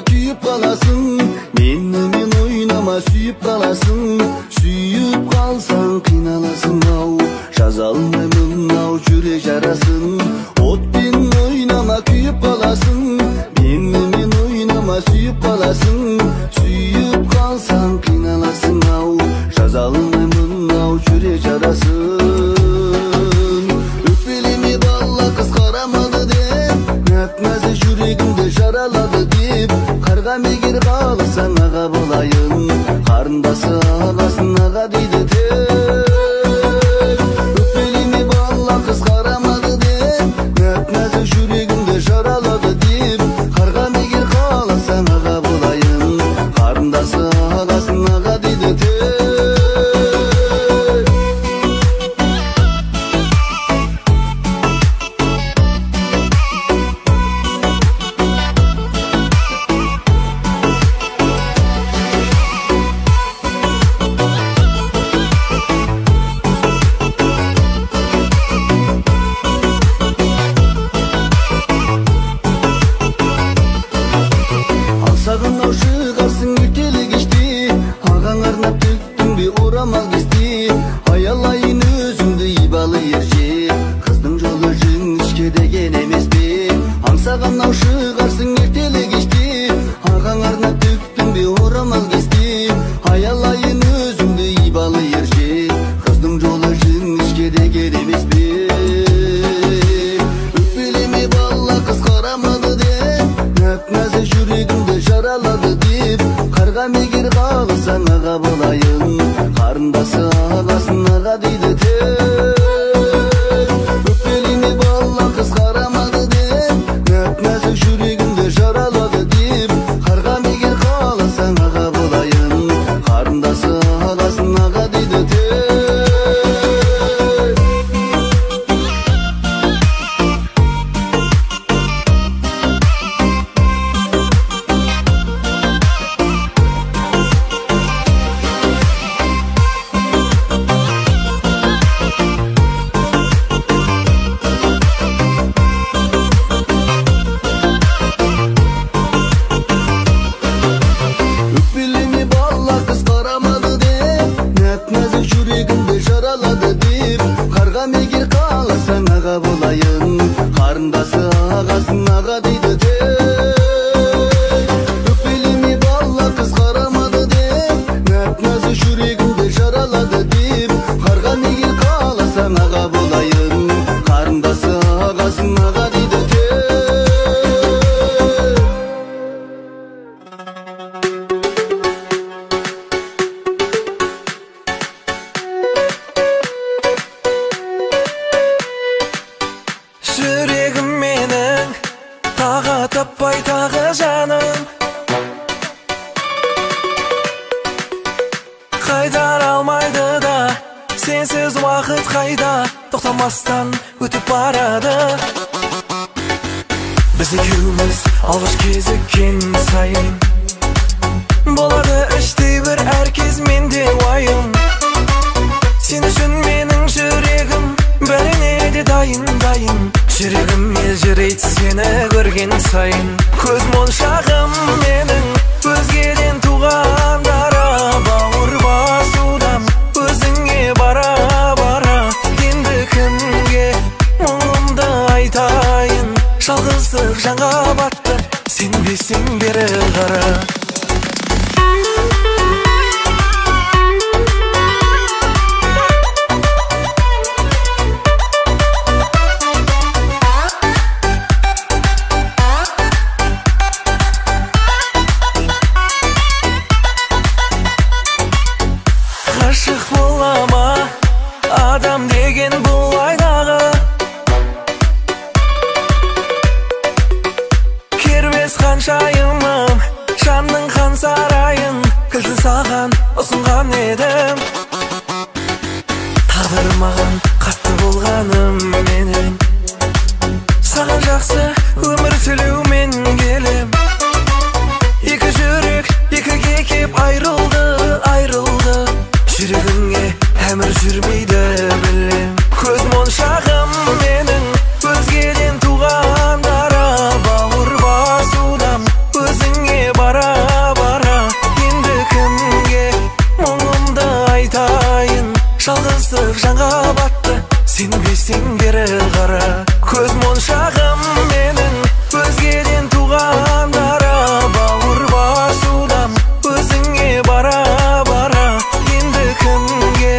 Kuyup kalasın, menмен oynama suyup kalasın. Suyup kalsan kıynalasın av, жазалмаймын ау жүрек жарасын. Отпен ойнама күйіп қаласың, менмен ойнама сүйіп қаласың. Сүйіп қалсаң қиналасың ау, жазалмаймын ау жүрек жарасын. Өкпелеме бала қыз қарамады деп, нәп-нәзік жүрегімді жаралады деп. Қарға мегер қаласаң аға болайын, қарындасы ағасын аға дейді тек. Өкпелеме бала қыз қарамады деп, нәп-нәзік жүрегімді жаралады деп. Қарға мегер қаласаң аға болайын, қарындасы ағасын аға дейді тек. Сағынау шығарсың ертелі кеште, ағаң арнап төктің бе орамал кесте. Аялайын өзіңді ибалы ерже, қыздың жолы жіңішке деген емес пе. Аңсағанау шығарсың ертелі кеште, ағаң арнап төктің бе орамал кесте. Аялайын өзіңді ибалы ерже, қыздың жолы жіңішке деген емес пе. Өкпелеме бала қыз қарамады деп, нәп-нәзік жүрегімді жаралады деп. Қарға мегер қаласаң аға болайын, қарындасы ағасын аға дейді тек. Өкпелеме бала қыз қарамады деп, нәп-нәзік жүрегімді жаралады деп. Қарға мегер қаласаң аға болайын, қарындасы ағасын аға дейді тек. Өкпелеме бала қыз қарамады деп, нәп-нәзік жүрегімді жаралады деп. Қарға мегер қаласаң аға болайын, қарындасы ағасын аға дейді тек. Өкпелеме бала қыз қарамады деп, нәп-нәзік жүрегімді жаралады деп. Қарға мегер қаласаң аға болайын, қарындасы ағасын аға дейді тек. Жүрегім менің тағы таппай тағы жаным, қайтара алмайды да, сенсіз уақыт қайда тоқтамастан өтіп барады. Біз екеуміз алғаш кезіккен сайын, болады іштей бір әркез менде уайым. Сен үшін менің жүрегім бәріне де дайын. Жүрегім елжірейді сені көрген сайын. Көз моншағым менің өзгеден туғандары, бауыр басудан өзіңе бара. Енді кімге мұңымды айтайын, жалғыздық жанға батты, сенбесең бері қара. саған ұсынған едім. Тағдыр маған қатты болғаным менен, саған жақсы өмір сүрумен келем. Екі жүрек екіге кеп айрылды, айрылды. Жүрегіңе әмір жүрмейді білем. Көз моншағым менің өзгеден туғандары, бауыр басудан өзіңе бара-бара. Енді кімге мұңымды айтайын, жалғыздық жанға батты, сенбесең бері қара. Көз моншағым менің өзгеден туғандары, бауыр басудан өзіңе бара-бара. Енді кімге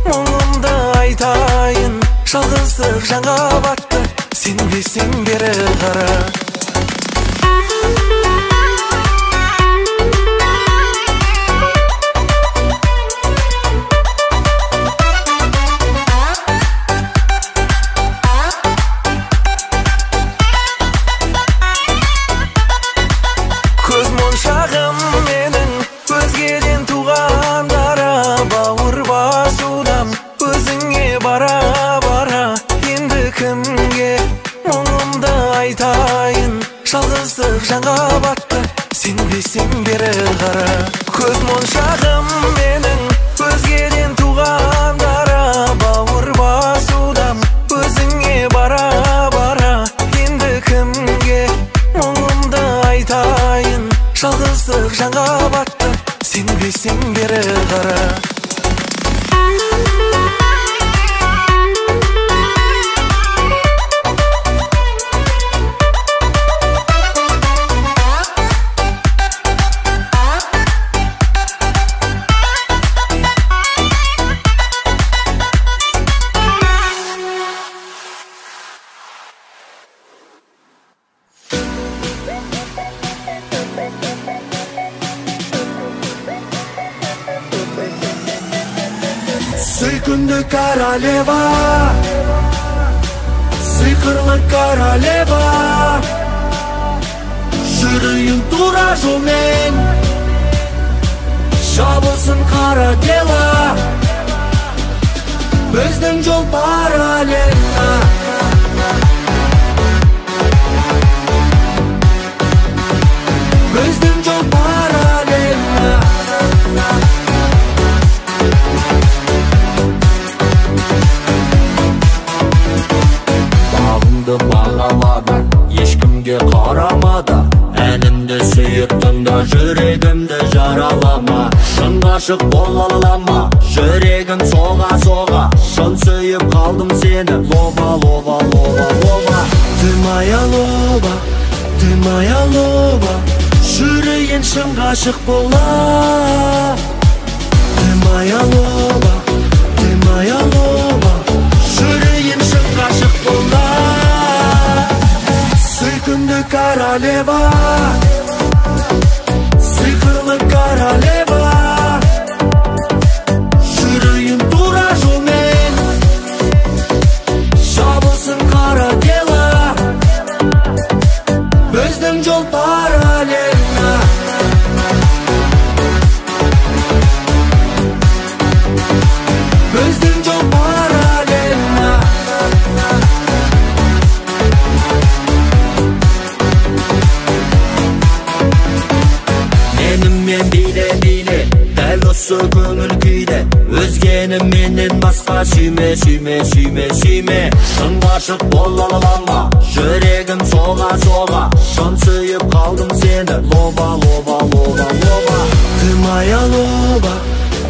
мұңымды айтайын, жалғыздық жанға батты, сенбесең бері қара. Көз моншағым менің өзгеден туғандары, бауыр басудан өзіңе бара-бара. Енді кімге мұңымды айтайын, жалғыздық жанға батты, сенбесең бері қара. Көз моншағым менің өзгеден туғандары, бауыр басудан өзіңе бара-бара. Енді кімге мұңымды айтайын, жалғыздық жанға батты, сенбесең бері қара. Сүйкімді королева, сиқырлы королева, жүрейін тура жолмен, шабылсын қара дела, біздің жол параллельно. Біздің жол параллельно. Бағалады, ешкімге қарамады, әнімді сүйіп тыңда, жүрегімді жаралама. Шын ғашық бола алама, жүрегім соға-соға, шын сүйіп қалдым сені, лоба, лоба, лоба, лоба. Ты моя лоба, ты моя лоба, жүрейін шын ғашық бола. Ты моя лоба, ты моя лоба, жүрейін шын ғашық бола. Сүйкімді королева, сиқырлы королева, жүрейін тура жолмен, шабылсын қара дела, біздің жол параллельно. Біздің жол параллельно. Менімен биле-биле, дәл осы көңіл күйде, өзгені менен басқа сүйме, сүйме, сүйме, сүйме. Шын ғашық бола алама, жүрегім соға-соға, шын сүйіп қалдым сені, лоба, лоба, лоба, лоба. Ты моя лоба,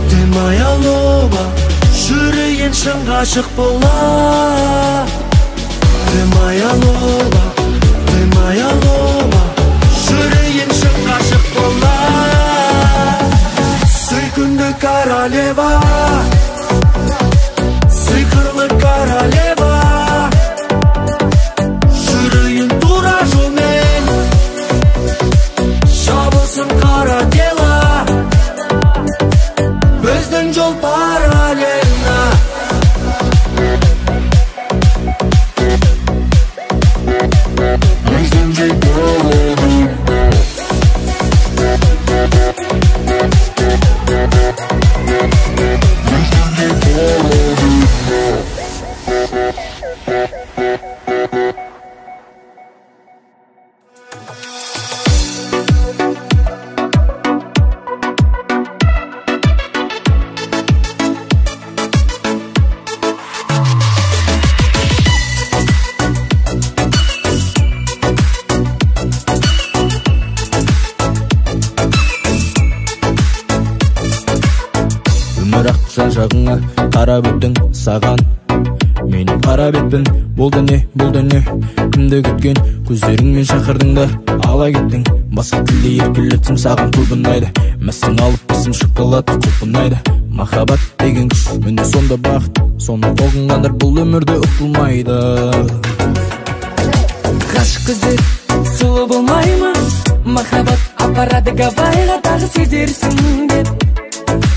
ты моя лоба, жүрейін шын ғашық бола. Ты моя лоба, ты моя лоба, жүрейін шын ғашық бола. Сүйкімді королева, сиқырлы королева, жүрейін тура жолмен, шабылсын қара дела, біздің жол параллельно. Біздің жол параллельно. жан жағыңа қарап өттің саған менің қара бетпін бұл да не кімді күткен көздеріңмен шақырдың да ала кеттің басқа тілде еркелетсем саған көп ұнайды мәссің алып бесім шоколад көп ұнайды махаббат деген күш міне сонда бақыт соны ұғынғандар бұл өмірде ұтылмайды ғашық көздер сұлу болмай ма махаббат апарады Гавайға тағы сезерсің деп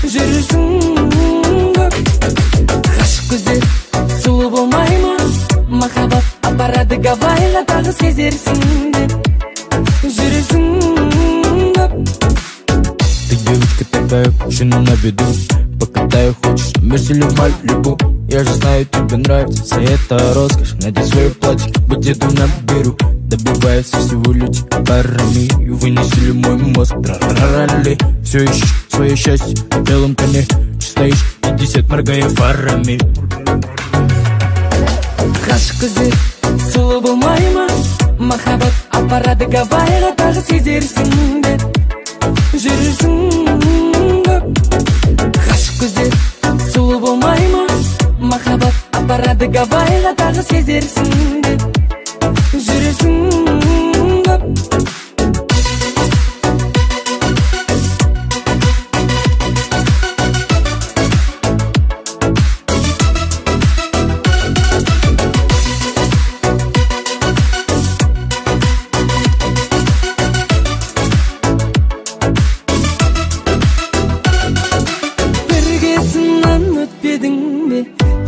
жүрсің көп ғашық көздер сұлу болмай ма махаббат апарады Гавайға тағы сезерсің деп жүрсің көп Ты девочка такая, очень на виду Покатаю, хочешь, мерсили Малибу Я же знаю, тебе нравится вся эта роскошь Надень свое платье, как бы деду наберу Добивается всего лишь парами И вынесли мой мозг, трарарали Все ищешь свое счастье в белом коне Стоишь 50 моргая фарами ғашық көздер сұлу болмай ма махаббат апарады Гавайға тағы сезерсің деп жүрсің көп ғашық көздер сұлу болмай ма махаббат апарады Гавайға тағы сезерсің деп жүрсің көп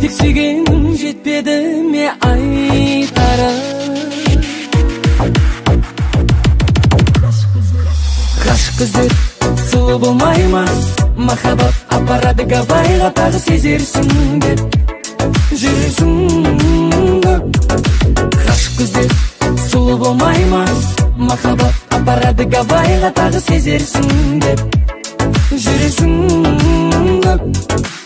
тек сүйгенім жетпеді ме айтарым ғашық көздер сұлу болмай ма махаббат апарады Гавайға тағы сезерсің деп жүрсің көп ғашық көздер сұлу болмай ма махаббат апарады Гавайға тағы сезерсің деп жүрсің көп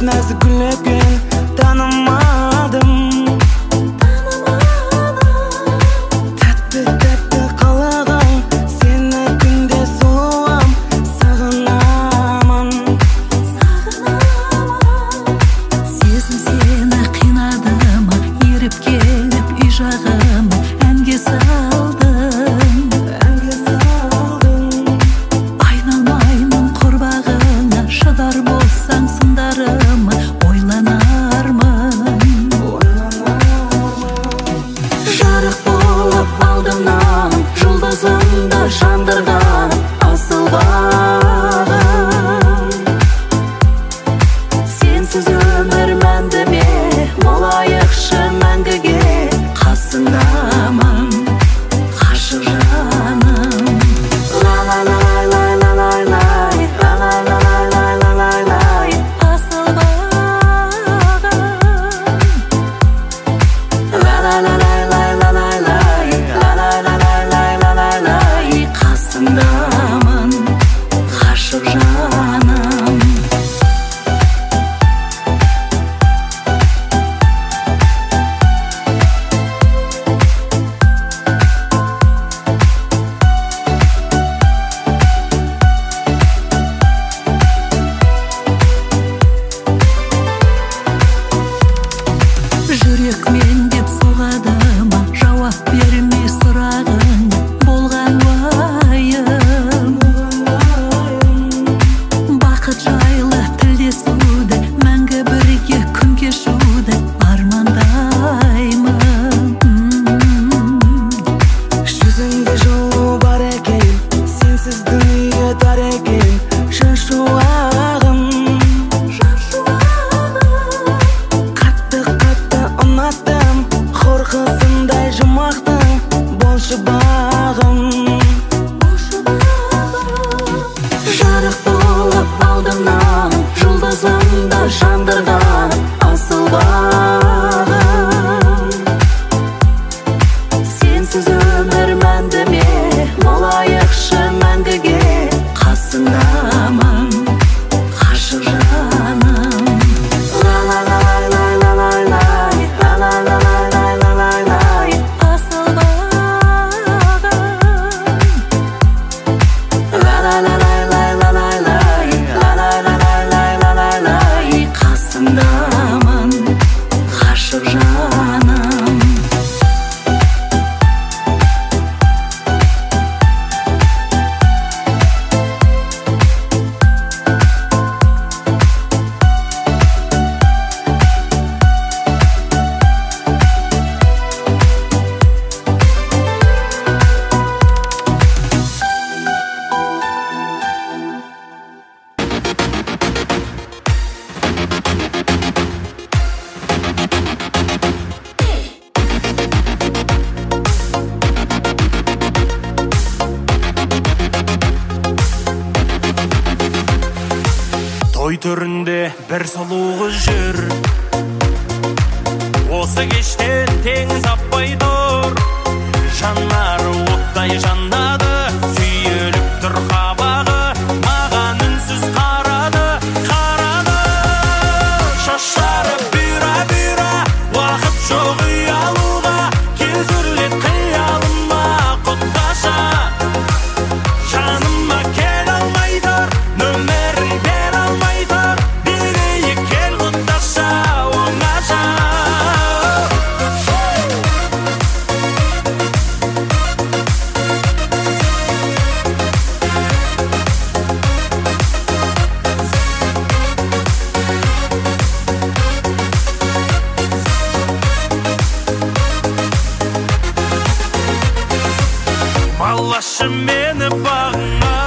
нәзік гүл екен танымадым тәтті қалағам сені күнде сұлуам сағынамын сезім сені қинады ма еріп келіп үй жағыма әнге салдым айналмаймын құрбағына шыдар болсаң сындарыма ойлана той төрінде бір сұлу қыз жүр. Осы кештен теңіз таппай тұр, жанары оттай жанады, сүйіліп тұр қабағы, маған үнсіз қарады, қарады. Шаштары бұйра-бұйра, уақыт жоқ ұялуға, кезірлет қиялыма құтташа. Жаныма кел алмай тұр, нөмерін бер алмай тұр, берейік кел құтташа, оңаша. Балашы мені бағыңа,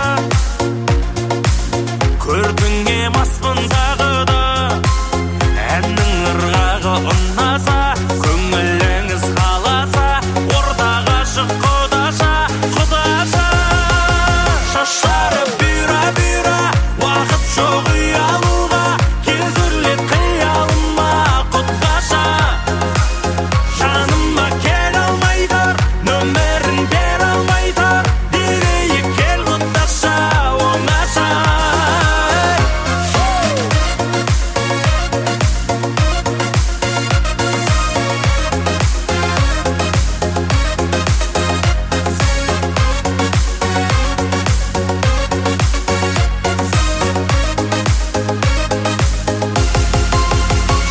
көрдің емаспын тағы да. Әннің ырғағы ұнаса, көңіліңіз қаласа, ортаға шық құдаша, құдаша. Шаштары бұйра-бұйра, уақыт жоқ ұялуға, кезірлет қиялыма құтташа. Жаныма кел алмай тұр, нөмерін бер алмай тұр, берейік кел құтташа, оңаша.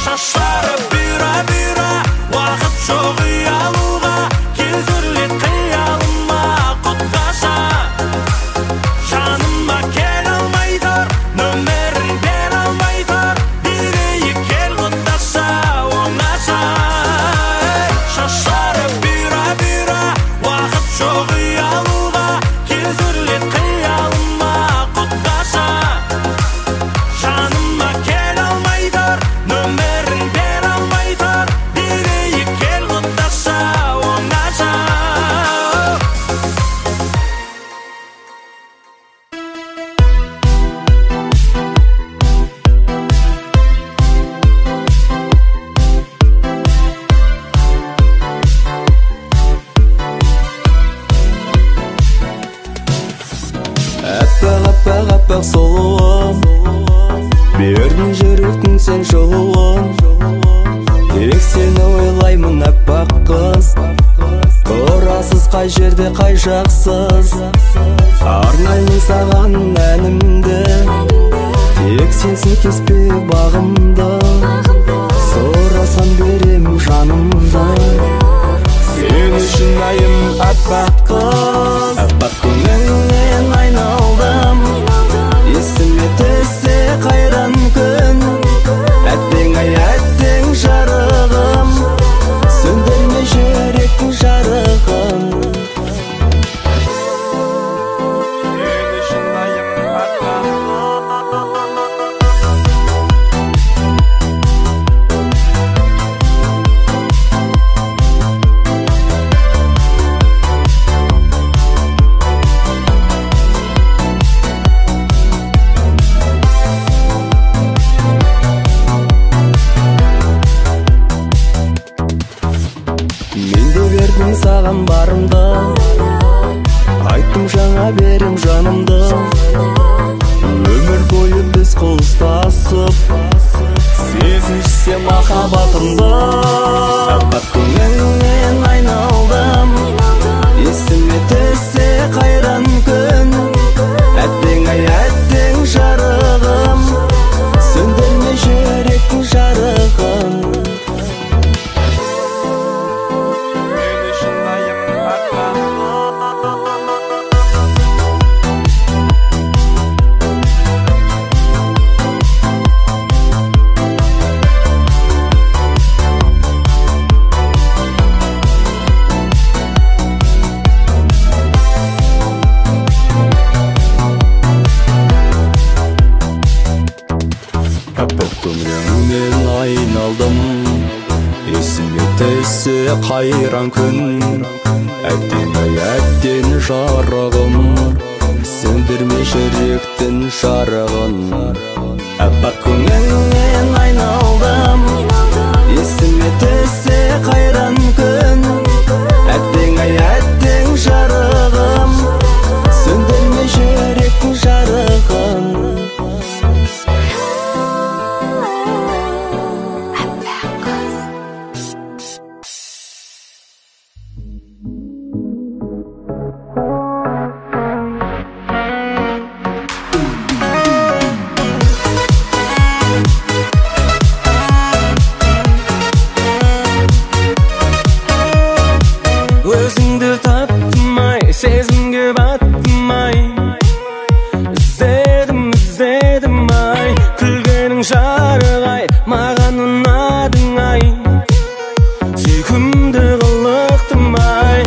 Шаштары бұйра-бұйра, уақыт жоқ ұялуға, кезірлет қиялыма құтташа. Жаныма кел алмай тұр, нөмерін бер алмай тұр, берейік кел құтташа, оңаша. Шаштары бұйра-бұйра, уақыт жоқ ұялуға, кезірлет қиялыма құтташа. Жаныма кел алмай тұр, нөмерін бер алмай тұр, берейік кел құтташа, оңаша. Әппақ сұлуым, бердің жүректің сен жылуым. Тек сені ойлаймын әппақ қыз, тұрасыз қай жерде қай жақсыз. Арнаймын саған әнімді, тек сенсің кеспе бағымды. Сұрасам берем жанымды, сен үшін айым әппақ қыз. Әппақ көңіліңнен айналдым, есіме түссе қайран күн. Әттең ай әттең жарығым, сөндірме жүректің жарығын. Сен үшін айым әппақ саған барымды, айттым жаңа берем жанымды. Өмір бойы біз қол ұстасып, сезінсе махаббатымды. Әппақ көңіліңнен айналдым, есіме түссе қайран күн. Әттең ай әттең жарығым, сөндірме жүректің жарығын. Көңіліңнен айналдым, есіме түссе қайран күн. Әттең ай әттең жарығым, сөндірме жүректің жарығын. Аппақ көңіліңнен айналдым, есіме түссе қайран күн. Әттең ай әттең жарығым, сөндірме жүректің жарығын. Өзіңді таптым ай, сезімге баттым ай. Іздедім ай, күлгенің жарық ай, маған ұнадың ай. Сүйкімді қылықтым ай,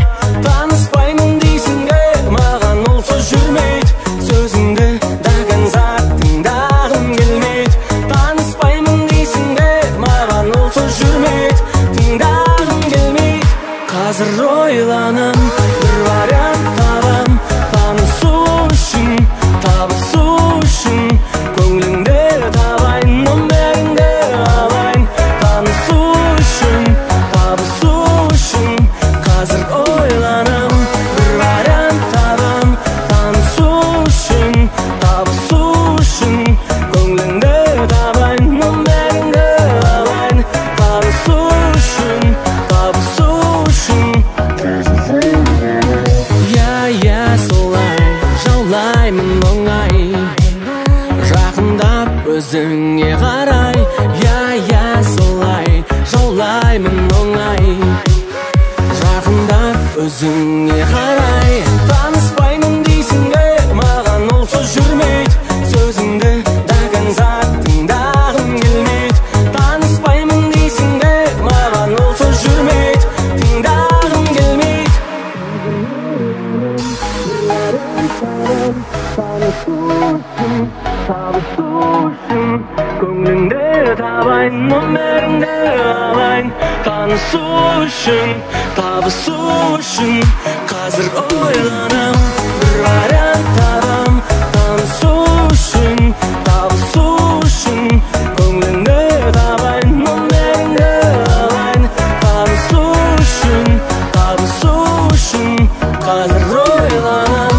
таныспаймын дейсің ге, маған ол сөз жүрмейді. Сөзіңді даған зат тыңдағым келмейді. Таныспаймын дейсің ге, маған ол сөз жүрмейді, тыңдағым келмейді. Қазір ойланам, бір вариант табам, танысу үшін, табысу үшін. Көңліңде табайын, номеріңді алайын, танысу үшін, табысу үшін. Қазір ойланам, бір вариант табам, танысу үшін, табысу үшін. Көңліңде табайын, номеріңді алайын, танысу үшін, табысу үшін. Я солай жаулаймын оңай, жақындап өзіңе қарай. Я солай жаулаймын оңай, жақындап өзіңе қарай. Таныспаймын дейсің ге, маған ол сөз жүрмейді. Сөзіңді даған зат тыңдағым келмейді. Таныспаймын дейсің ге, маған ол сөз жүрмейді, тыңдағым келмейді. Табысу үшін, көңліңді табайын, номеріңді алайын, танысу үшін, табысу үшін. Қазір ойланам, бір вариант табам, танысу үшін, табысу үшін. Көңліңді табайын, номеріңді алайын, танысу үшін, табысу үшін. Қазір ойланам.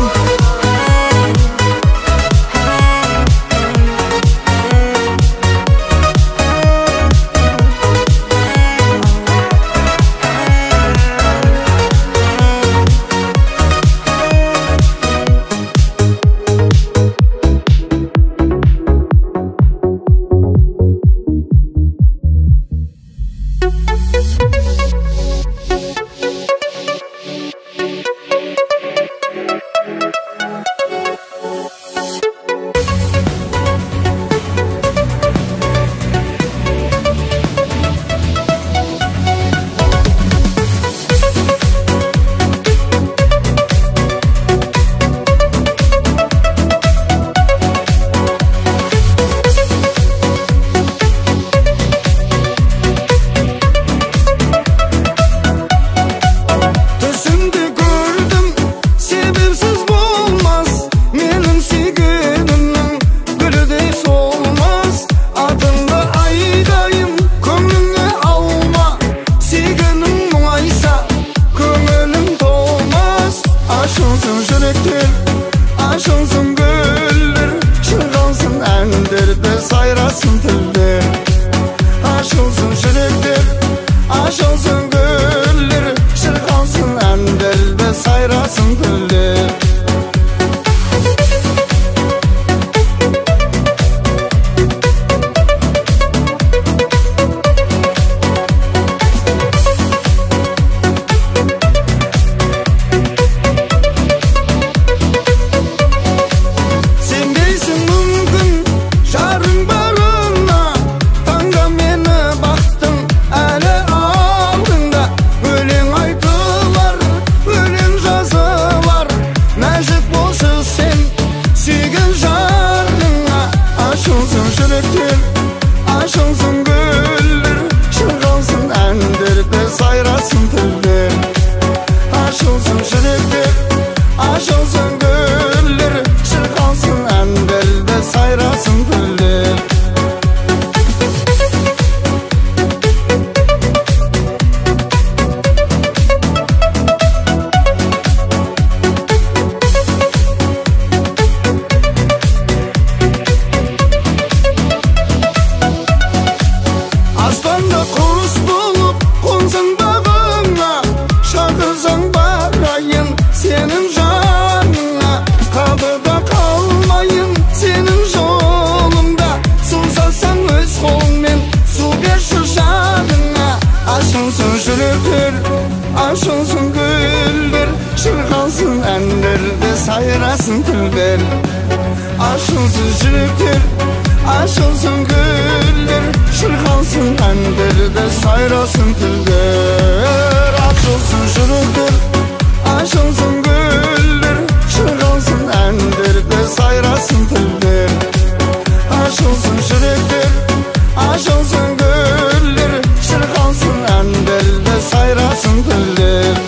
Sen değilsin mümkün, şarın barına. Şırkansın endirde sayrasın tülber. Aşılsın şürüktür, aşılsın güldür. Şırkansın endirde sayrasın tülber. Aşılsın şürüktür, aşılsın güldür. Şırkansın endirde sayrasın tülber. Aşılsın şürüktür, aşılsın güldür. Şırkansın endirde sayrasın tülber.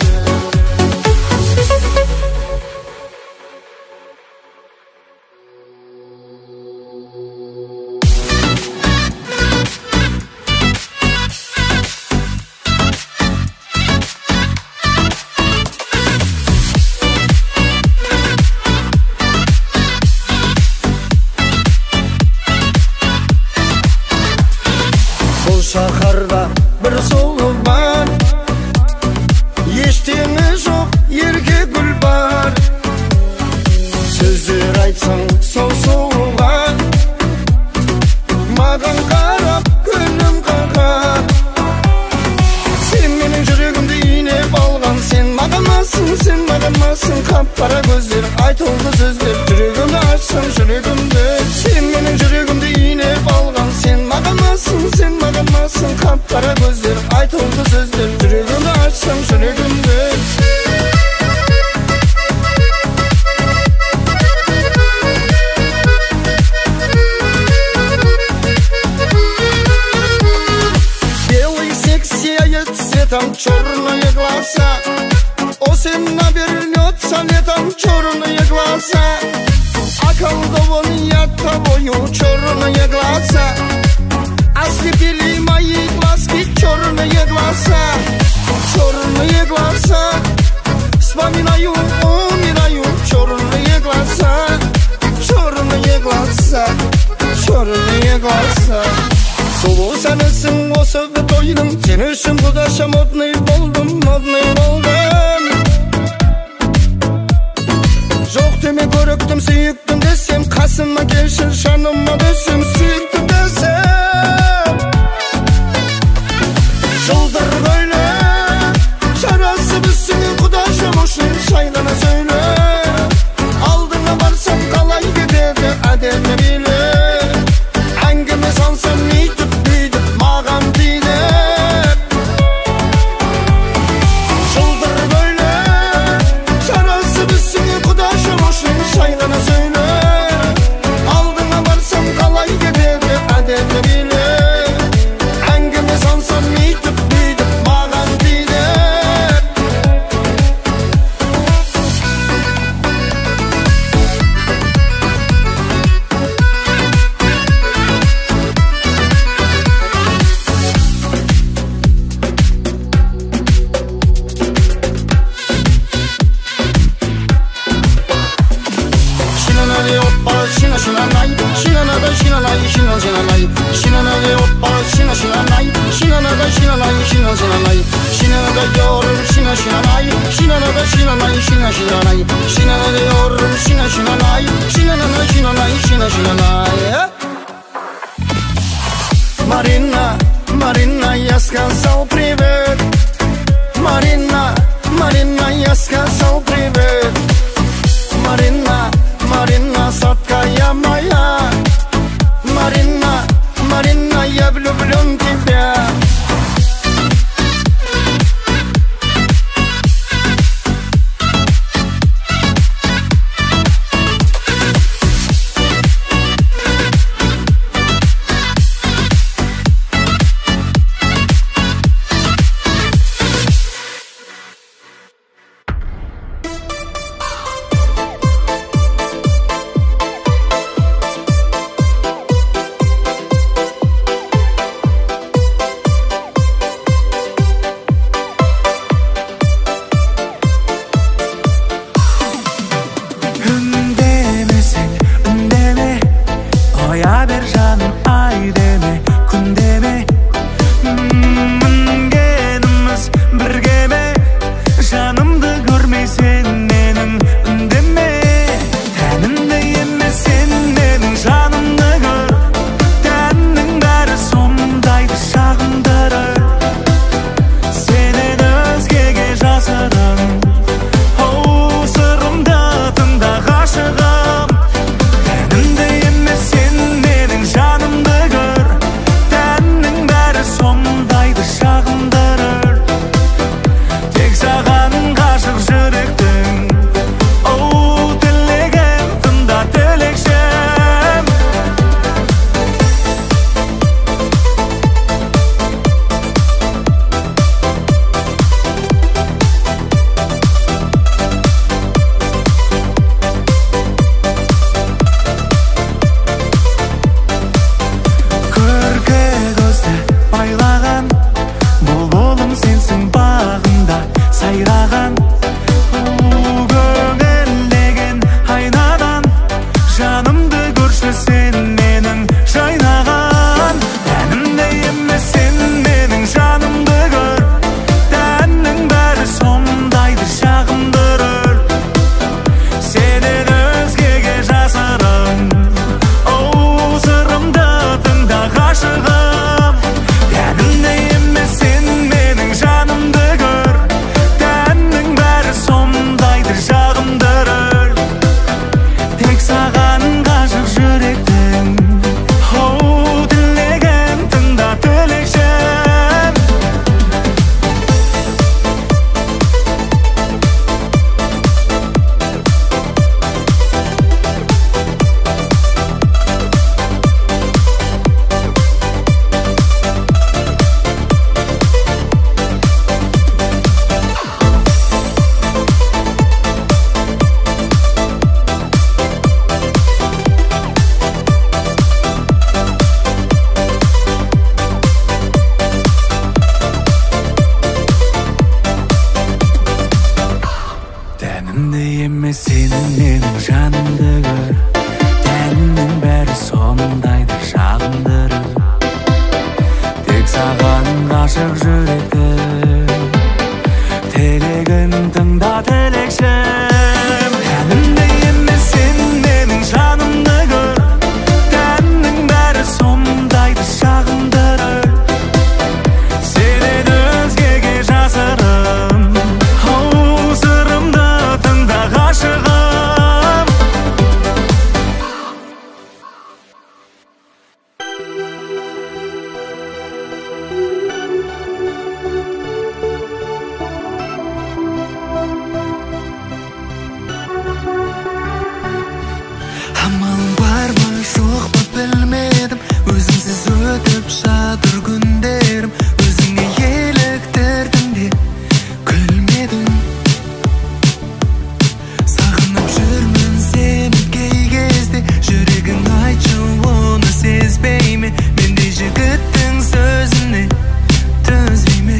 Şaharda bir solu var, eştiğini жоқ, yerге gül var. Сөздер айтсаң сол-солға, маған қарап күнім қағар. Сен менің жүрегімді иінеп алған, сен мағанасың, сен мағанасың. Қап-қара көздер, айтылды сөздер, жүрегімді ашсаң жүрегімді. Сен менің жүрегімді иінеп алған, сен мағанасың, сен мағанасың. Қап-қара көздер, айтылды сөздер, жүрегімді ашсаң жүрегімді. Белый секс сияет цветом, черные глаза. Осень навернется летом, черные глаза. Околдован я тобою, черные глаза. Ослепили мои глазки, черные глаза. Черные глаза. Вспоминаю, умираю, черные глаза. Черные глаза, черные глаза. Сұлу сәнісің осы бір тойдым, сен үшін бұлдаша модный болдым, модный болдым. Жоқ деме көріктім, сүйіктім десем, қасыма келші, жаныма десем, сүйіктім десем. Жылдар көйле, жарасы біздің құдашым үшін шайлана сөйле. Алдыңа барсам қалай кетеді әдемі биле. Әңгіме салсам өйтіп бүйтіп маған дейді. Жылдар көйле, жарасы біздің құдашым үшін шайлана сөйле. Алдыңа барсам қалай кетеді әдемі биле. Әңгіме салсам өйтіп бүйтіп маған дейді. Şinanay hoppa, şina şinanay, şinanada şinanay, şina şinanay. Şinanay hoppa, şina şinanay, şinanada şinanay, şina şinanay. Şinanada yorum, şina şinanay, şinanada şinanay, şina şinanay. Şinanada yorum, şina şinanay, şinanada şinanay, şina şinanay. Marina, Marina, я сказал привет. Marina, Marina, я сказал привет. Marina, Marina, сладкая моя. Marina, Marina, я влюблен в тебя. менің жанымды көр, тәннің бәрі сондай да жағымдырып, тек саған ғашық жүректім, тілегін тыңда тілекшім. Тәнімді емес сен менің жанымды көр, тәннің бәрі сондай да жағымдырып, сенен өзгеге жасырым, оу сырымды тыңда ғашығым. Амалым бар ма жоқ па білмедім, өзіңсіз өтіп жатыр күндерім, өзіңе еліктірдім де күлмедің. Сағынып жүрмін сені кей кезде, жүрегің айтшы оны сезбей ме, мендей жігіттің сөзіне төзбей ме.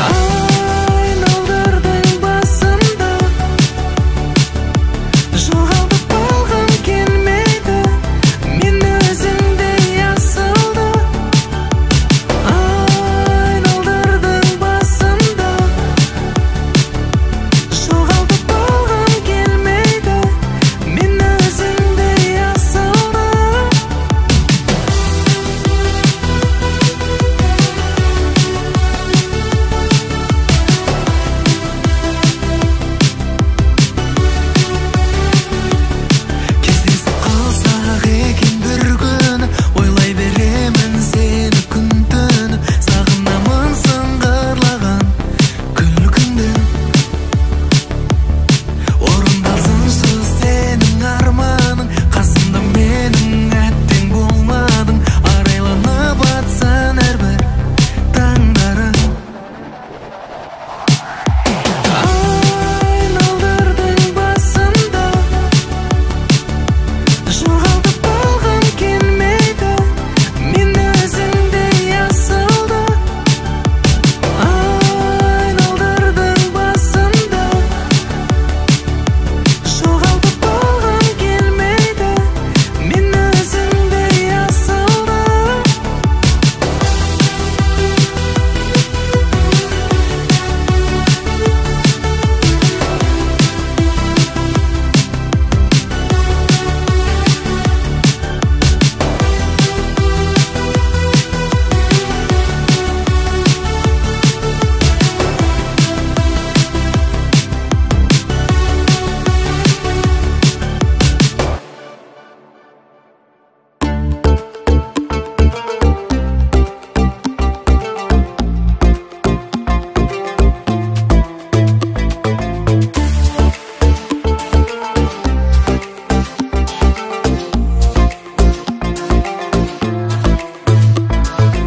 Айналдырдың басымды, жоғалтып алғым келмейді, мен өзіңдей асылды. Айналдырдың басымды, жоғалтып алғым келмейді, мен өзіңдей асылды. Кездесіп қалсақ екен бір күні, ойлай беремін сені күн түні, сағынамын сыңғырлаған күлкіңді. Орындалсыншы сенің арманың, қасымда менің әттең болмадың, арайланып атсын әрбір таңдарың. Айналдырдың басымды, жоғалтып алғым келмейді, мен өзіңдей асылды. Айналдырдың басымды, жоғалтып алғым келмейді, мен өзіңдей асылды.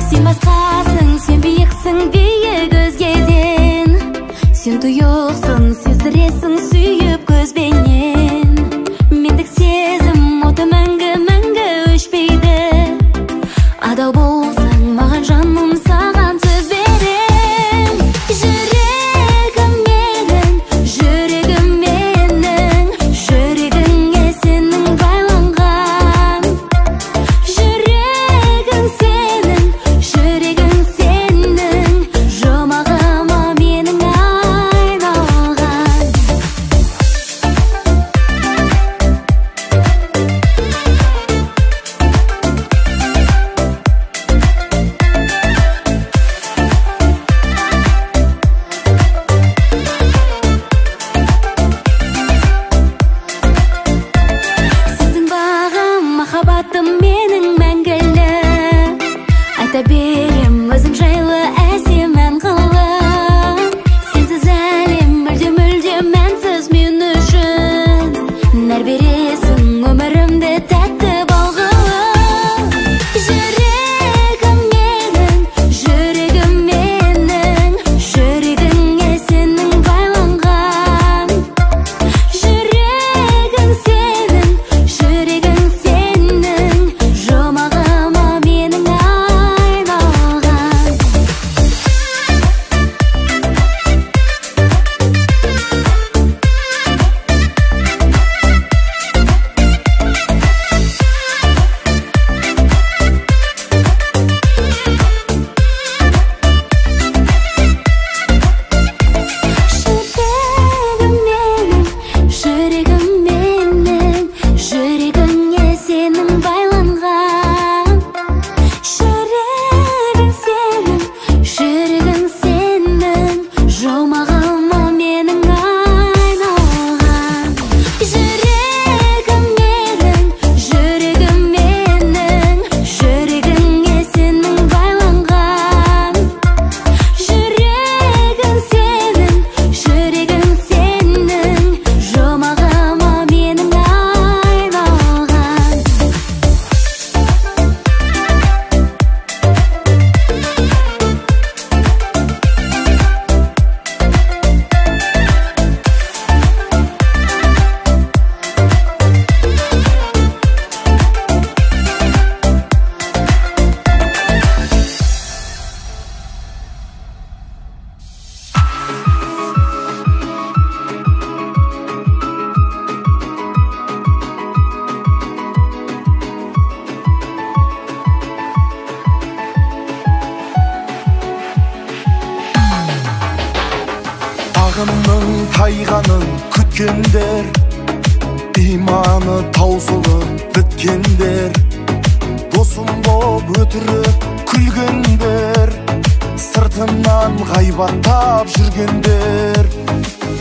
Сен басқасың, сен биіксің биік өзгеден, сен тұйықсың, сездіресің сүйіп көзбенен. Мендік сезім оты мәңгі мәңгі өшпейді, адал болсаң маған жаным саған сөз берем. Жүрегім менің, жүрегім менің, жүрегіңе сенің байланған. Жүрегің сенің, жүрегің сенің, жұмағыма менің айналған. айғанын күткендер, иманы таусылып біткендер, досым боп өтірік күлгендер, сыртымнан ғайбаттап жүргендер.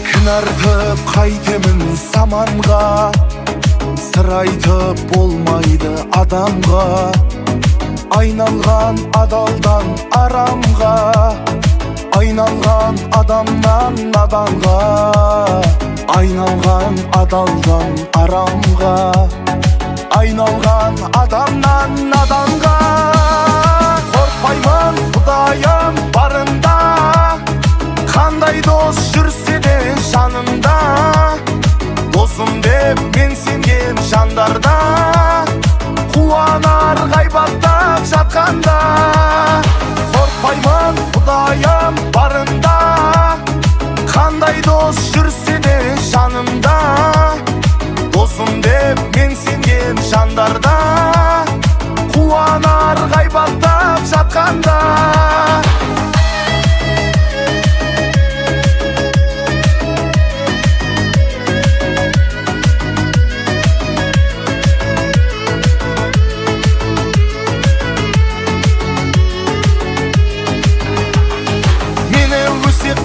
Кінәртіп қайтемін заманға, сыр айтып болмайды адамға. Айналған адалдан арамға, айналған адамнан наданға. Айналған адалдан арамға, айналған адамнан наданға. Қорқпаймын Құдайым барында, қандай дос жүрсе де жанымда. Досым деп мен сенген жандарда, қуанар ғайбаттап жатқанда. Қорқпаймын Құдайым барында, қандай дос жүрсе де жанымда. Досым деп мен сенген жандарда, қуанар ғайбаттап жатқанда.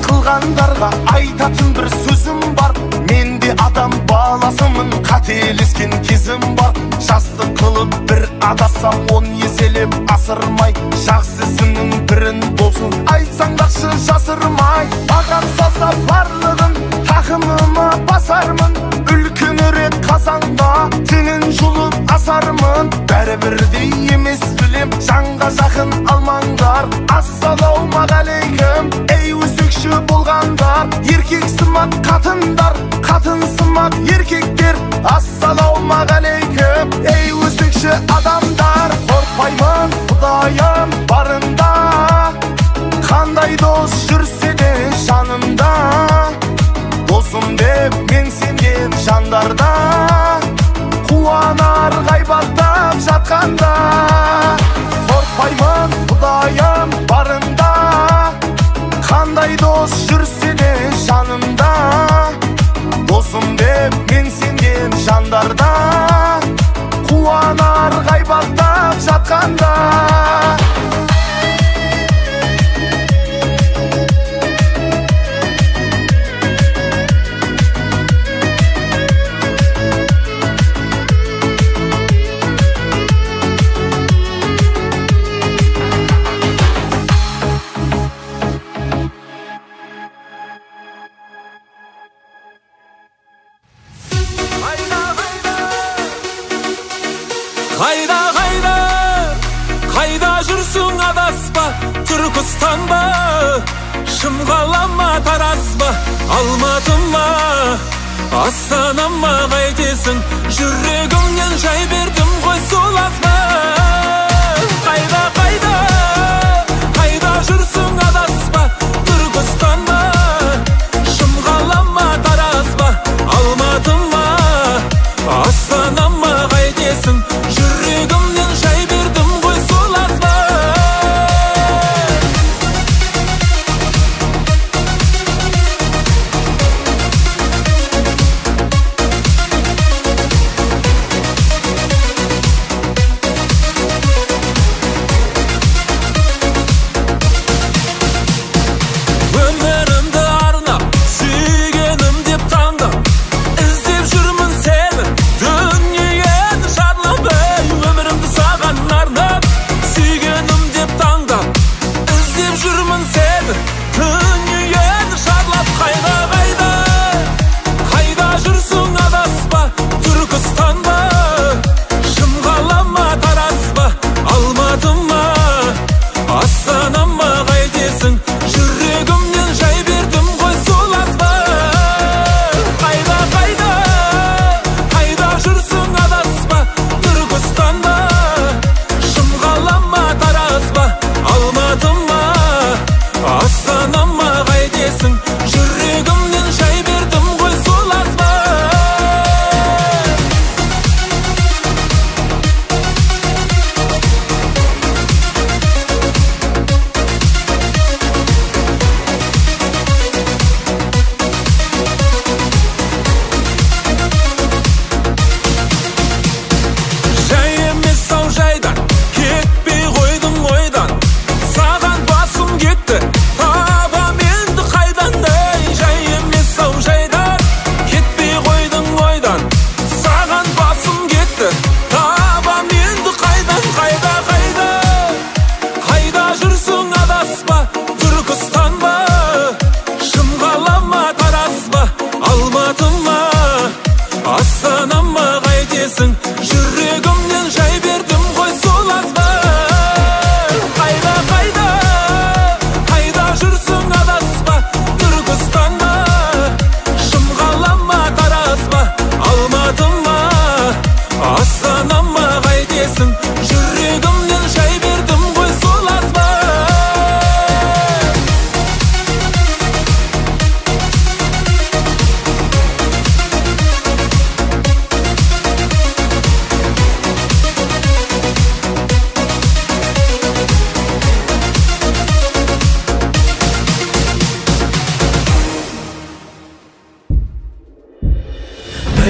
Қылғандарға айтатын бір сөзім бар. Менде адам баласымын, қателескен кезім бар. Жастық қылып бір адасам, он еселеп асырмай. Жақсысының бірін болсын айтсаңдаршы жасырмай. Маған салса барлығын тақымыма басармын. Үлкенірек қазанда теңін жұлып асармын. Бәрі бірдей емес білем, жанға жақын алмаңдар. Ассалаумағалейкум ей өсекші болғандар. Еркек сымақ қатындар, қатын сымақ еркектер. Ассалаумағалейкум ей өсекші адамдар. Қорқпаймын Құдайым барында, қандай дос жүрсе де жанымда. Досым деп мен сенген жандарда, қуанар ғайбаттап жатқанда. Қорқпаймын Құдайым барында, қандай дос жүрсе де жанымда. Досым деп мен сенген жандарда, қуанар ғайбаттап жатқанда. Қайда жүрсің адаспа, Түркістан ба, Шымқала ма, Тараз ба, Алматы ма, Астана ма, қайтесің? Жүрегімнен жай бердім ғой солазма. Қайда жүрсің адаспа, Түркістан ба, Шымқала ма, Тараз ба, Алматы ма, Астана ма, қайтесің? Жүрегімнен жай бердім ғой солазма.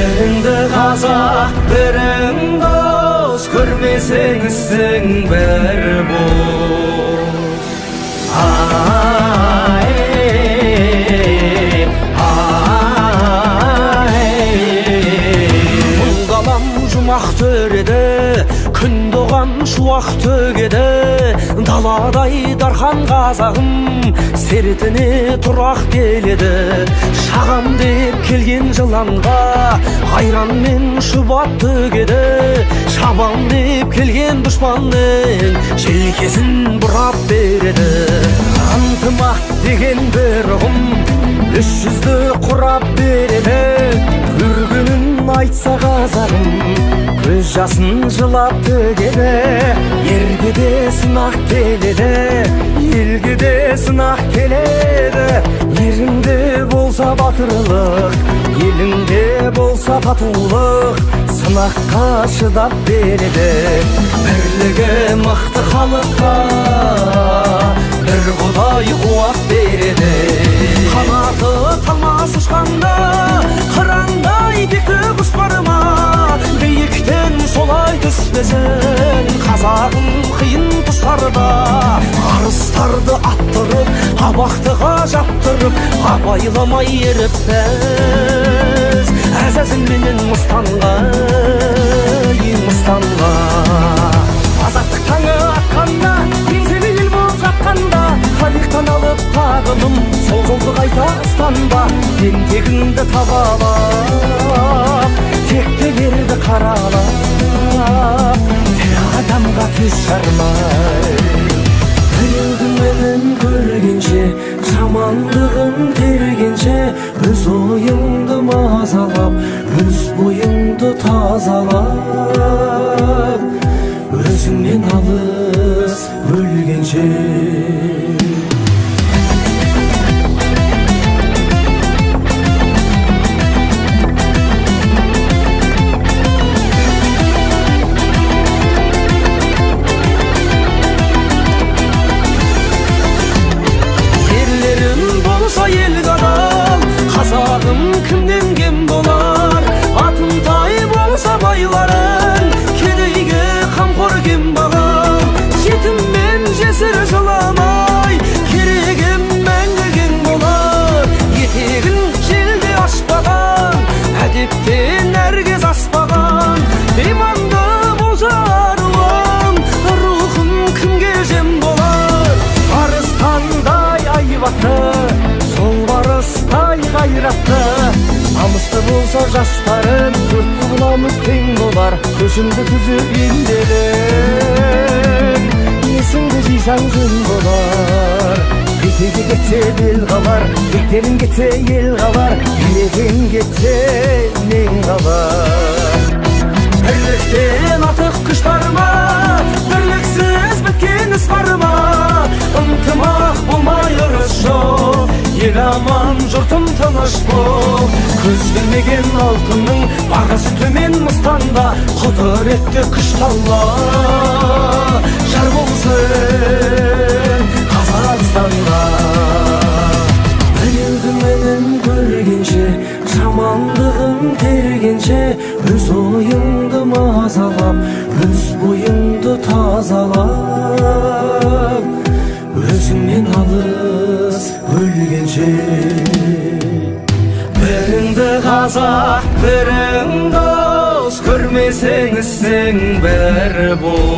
Біріңді қазақ, бірің дос, көрмесеңізсің бір бос. Мұңғалам жұмақ төреді, күн доған шуақ төгеді. Даладай дархан қазағым, сертіне тұрақ келеді. Шағам деп келген жыланға, айран мен шұбат төгеді. Шабам деп келген дұшпанның, желкесін бұрап береді. Антымақ деген бір ұғым, 300-ді құрап береді. Үргінін айтса қазағым, көз жасын жылап төгеді. Ерге де сынақ келеді, елге де сынақ келеді. Еріңде болса батырлық, еліңде болса татулық, сынаққа шыдап береді. Бірлігі мықты халыққа бір құдай қуат береді. Қанаты талмас ұшқанда, қырандай бекі құс бар ма? Биіктен солай түспесін қазағым қиын тұстарда. Арыстарды аттырып, абақтыға жаптырып, абайламай еріппіз әзәзілменен мұстанға, мұстанға. Азаттық таңы атқанда, еңселі ел болып жатқанда, тарихтан алып тағыным, сол жолды қайта ұстанба. Тентегіңді табалап, тектелерді қаралап, тірі адамға тіс жармай. Біреудің менен көргенше, жамандығын тергенше, өз ойыңды мазалап, өз бойыңды тазалап, өзіңнен алыс өлгенше. Қазағым кімден кем болар, атымтай болса байларың, кедейге қамқор кем бағам. Жетім мен жесір жыламай, керегім мәңгі кең болар. Етегін желде ашпаған, әдептен әргез аспаған. Иманды болса аруым, рухым кімге жем болар. Арыстандай айбатты, сол барыстай ғайратты, намысты болса жастарын, төрт құбыламыз тең болар. Көшімді түзіп елделер, есіңді жисаң жөн болар. Бетеге кетсе бел қалар, беттерін кетсе ел қалар, елеген кетсе нең қалар. Бірліктен артық күш бар ма? Бірліксіз біткен іс бар ма? Ынтымақ болмай ұрыс жоқ, ел аман жұртым тыныш бол. Көз білмеген алтынның бағасы төмен мұстанда, құдіретті күш талла жар болсын Қазақстанда. Біреудің менен көргенше, жамандығын тергенше, өз ойыңды мазалап, өз бойыңды тазалап, өзіңнен алыс өлгенше. Біріңді қазақ, бірің дос, көрмесеңізсің бір бос.